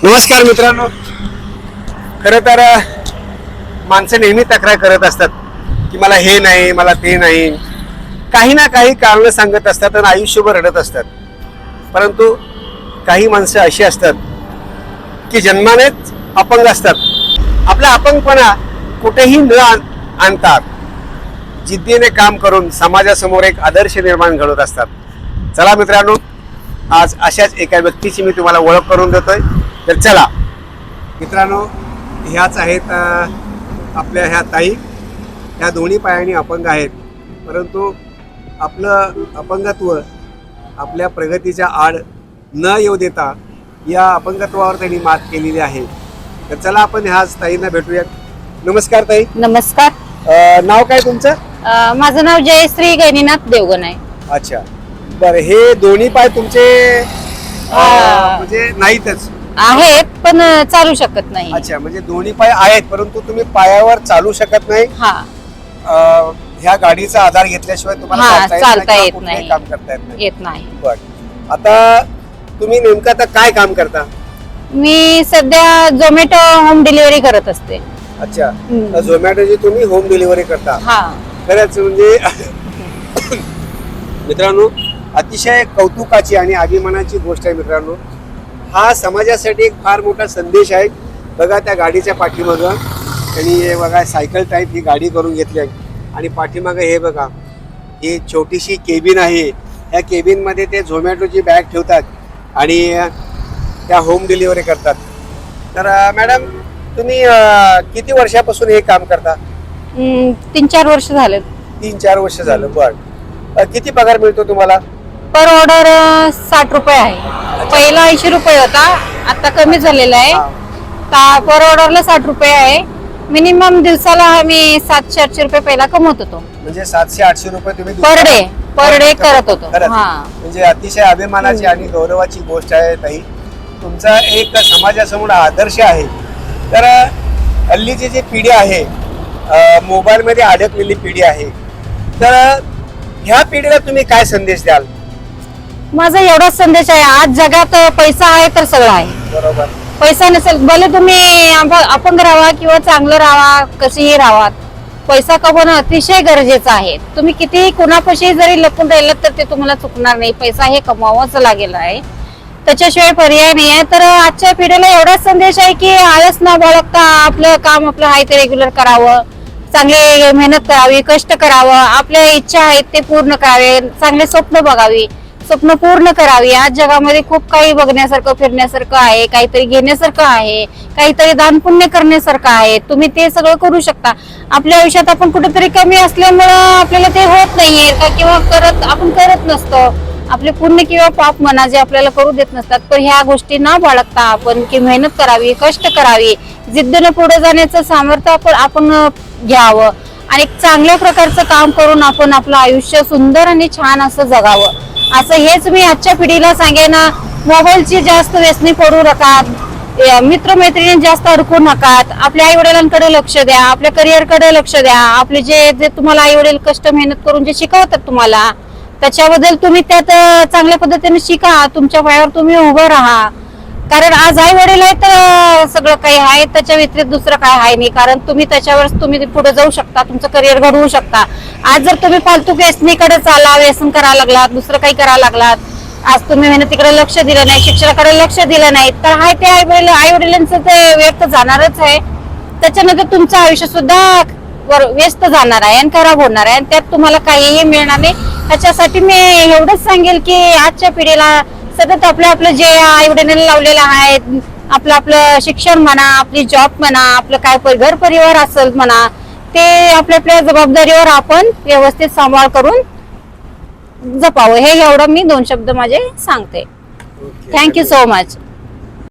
नमस्कार मित्रांनो. खरं तर माणसं नेहमी तक्रार करत असतात की मला हे नाही, मला ते नाही, काही ना काही कारण सांगत असतात आणि आयुष्यभर रडत असतात. परंतु काही माणसं अशी असतात की जन्मानेच अपंग असतात. आपला अपंगपणा कुठेही न आणतात जिद्दीने काम करून समाजासमोर एक आदर्श निर्माण घडवत असतात. चला मित्रांनो, आज अशाच एका व्यक्तीची मी तुम्हाला ओळख करून देतोय. तर चला मित्रांनो, ह्याच आहेत आपल्या ह्या ताई. ह्या दोन्ही पायाने अपंग आहेत, परंतु आपलं अपंगत्व आपल्या प्रगतीच्या आड न येऊ देता या अपंगत्वावर त्यांनी मात केलेली आहे. तर चला आपण ह्याच ताईंना भेटूया. नमस्कार ताई. नमस्कार. नाव काय तुमचं? माझं नाव जयश्री गैनीनाथ देवगण आहे. अच्छा, बरं. हे दोन्ही पाय तुमचे म्हणजे नाहीतच आहेत पण चालू शकत नाही. अच्छा, म्हणजे दोन्ही पाय आहेत परंतु तुम्ही पायावर चालू शकत नाही. हा, ह्या गाडीचा आधार घेतल्याशिवाय तुम्हाला चालता येत कुठलंही नाही. काम करता येत नाही. येत नाही. बरं, आता तुम्ही नेमकं आता काय काम करता? मी सध्या झोमॅटो होम डिलिव्हरी करत असते. अच्छा, झोमॅटोची तुम्ही होम डिलिव्हरी करता? हा. खरंच म्हणजे मित्रांनो, अतिशय कौतुकाची आणि अभिमानाची गोष्ट आहे मित्रांनो. हा समाजासाठी एक फार मोठा संदेश आहे. बघा त्या गाडीच्या पाठीमागं त्यांनी हे बघा सायकल टाईप ही गाडी करून घेतली आहे आणि पाठीमागं हे बघा ही छोटीशी केबिन आहे. या केबिनमध्ये ते झोमॅटोची बॅग ठेवतात आणि त्या होम डिलिव्हरी करतात. तर मॅडम, तुम्ही किती वर्षापासून हे काम करता? 3-4 वर्ष झाले. 3-4 वर्ष झालं. बरं, किती पगार मिळतो तुम्हाला? पर ऑर्डर 60 रुपये आहे. पहिला 80 रुपये होता, आता कमी झालेला आहे. पर ऑर्डरला 60 रुपये आहे. मिनिमम दिवसाला आम्ही 700-800 रुपये पहिला कमवत होतो. म्हणजे 700-800 रुपये तुम्ही पर डे करत होतो. म्हणजे अतिशय अभिमानाची आणि गौरवाची गोष्ट आहे ताई. तुमचा एक समाजासमोर आदर्श आहे. तर हल्लीची जी पिढी आहे, मोबाईल मध्ये अडकलेली पिढी आहे, तर ह्या पिढीला तुम्ही काय संदेश द्याल? माझा एवढाच संदेश आहे, आज जगात पैसा आहे तर सगळं आहे. बरोबर. पैसा नसेल, भले तुम्ही अपंग राहा किंवा चांगलं राहा, कशीही राहा, पैसा कमवणं अतिशय गरजेचं आहे. तुम्ही किती कुणापाशी जरी लपून राहिलं तर ते तुम्हाला चुकणार नाही. पैसा हे कमवावाच लागेल आहे, त्याच्याशिवाय पर्याय नाही आहे. तर आजच्या पिढीला एवढाच संदेश आहे की आळस न बाळगता आपलं काम आपलं आहे ते रेग्युलर करावं, चांगले मेहनत करावी, कष्ट करावं, आपल्या इच्छा आहेत ते पूर्ण करावे, चांगले स्वप्न बघावी, स्वप्न पूर्ण करावी. आज जगामध्ये खूप काही बघण्यासारखं, फिरण्यासारखं आहे, काहीतरी घेण्यासारखं आहे, काहीतरी दान पुण्य करण्यासारखं आहे. तुम्ही ते सगळं करू शकता. आपल्या आयुष्यात आपण कुठेतरी कमी असल्यामुळं आपल्याला ते होत नाहीये किंवा आपण करत नसतो. आपले पुण्य किंवा पाप म्हणा जे आपल्याला करू देत नसतात. पण ह्या गोष्टी न बाळगता आपण की मेहनत करावी, कष्ट करावी, जिद्दीनं पुढे जाण्याचं सामर्थ्य आपण घ्यावं आणि चांगल्या प्रकारचं काम करून आपण आपलं आयुष्य सुंदर आणि छान असं जगावं. असं हेच मी आजच्या पिढीला सांगेन. मोबाईलची जास्त व्यसनी पडू नका, मित्रमैत्रिणी जास्त अडकू नकात, आपल्या आई वडिलांकडे लक्ष द्या, आपल्या करिअरकडे लक्ष द्या. आपले जे तुम्हाला आई वडील कष्ट मेहनत करून जे शिकवतात तुम्हाला, त्याच्याबद्दल तुम्ही त्यात चांगल्या पद्धतीने शिका, तुमच्या पायावर तुम्ही उभं राहा. कारण आज आई वडील आहे तर सगळं काही आहे, त्याच्या व्यतिरिक्त दुसरं काय आहे नाही. कारण तुम्ही त्याच्यावर तुम्ही पुढे जाऊ शकता, तुमचं करिअर घडवू शकता. आज जर तुम्ही फालतू व्यसनीकडे चाला, व्यसन करायला लागलात, दुसरं काही करायला लागलात, आज तुम्ही मेहनतीकडे लक्ष दिलं नाही, शिक्षणाकडे लक्ष दिलं नाही, तर हाय ते आई वडिलांचं ते व्यर्थ जाणारच आहे. त्याच्यानंतर तुमचं आयुष्य सुद्धा व्यस्त जाणार आहे आणि खराब होणार आहे आणि त्यात तुम्हाला काहीही मिळणार नाही. त्याच्यासाठी मी एवढंच सांगेल की आजच्या पिढीला सतत आपलं जे आई वडिलांनी लावलेलं आहे, आपलं शिक्षण म्हणा, आपली जॉब म्हणा, आपलं काय घर परिवार असेल म्हणा, ते आपल्या जबाबदारीवर आपण व्यवस्थित सांभाळ करून जपावं. हे एवढं मी 2 शब्द माझे सांगते. Thank you so much.